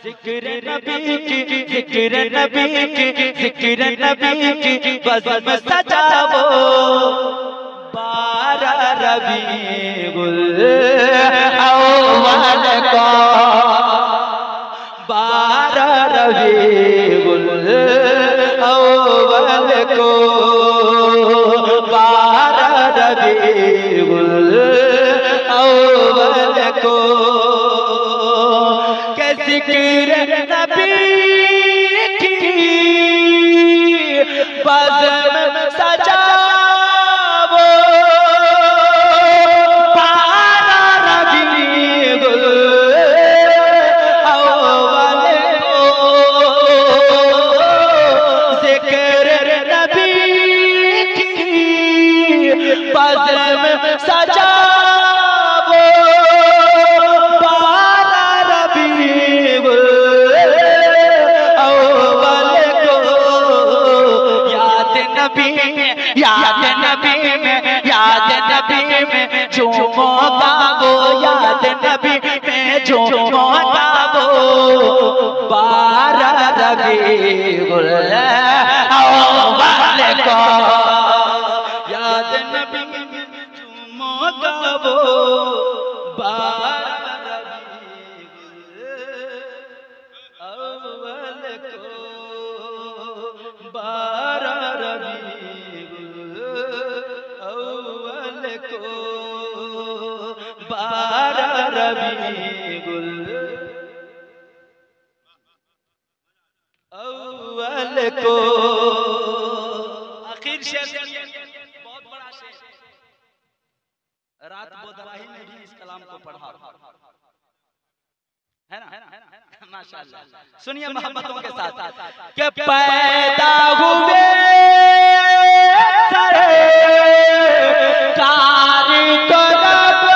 जिक्र नबी की, जिक्र नबी की, जिक्र नबी की बज़्म सजाओ। 12 रबीउल अव्वल को, 12 रबीउल अव्वल को, 12 रबीउल अव्वल को के जिक्र नबी की बज़्म सजाओ। 12 रबीउल अव्वल को जिक्र नबी की बज़्म सजाओ। 12 रबीउल अव्वल को याद नबी में, याद नबी में, याद नबी में झूमो गाओ, याद नबी में झूमो गाओ। 12 रबीउल अव्वल को याद नबी में झूमो गाओ। 12 रबीउल अव्वल को, 12 रबीउल अव्वल को, 12 रबीउल अव्वल को। आखिर शेर सुनिए, बहुत बड़ा शेर। रात बोदराही में भी इस कलाम को पढ़ा है ना, माशाअल्लाह। सुनिए मोहब्बतों के साथ कि पैदा हुए सरकार को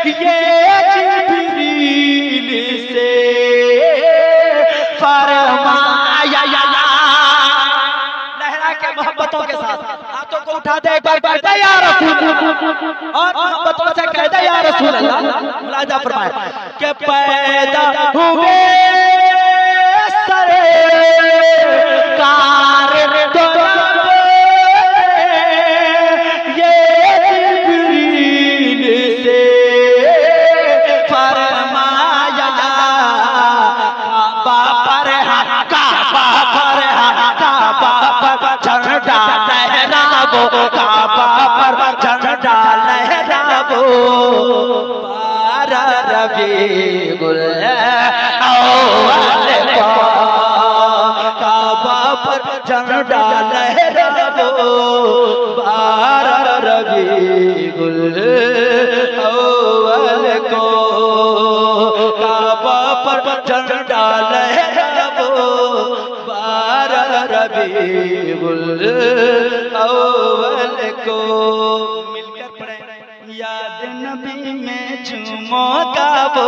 ये जिब्रील से फरमाया। लहरा के मोहब्बतों के साथ हाथों को उठा दे, एक बार कहते या रसूल, और मोहब्बतों से कहते या रसूल अल्लाह। मुलाजा फरमाए कि पैदा हुए सरकार को ये जिब्रील से फरमाया। काबा पर काबा पर काबा पर झंडा लहराओ, काबा पर झंडा लहराओ। 12 रबीउल अव्वल को काबा पर झंडा लहराओ। 12 रबीउल अव्वल को काबा पर झंडा लहराओ। 12 रबीउल अव्वल को मिलकर पढ़े याद नबी में झूमो गाओ।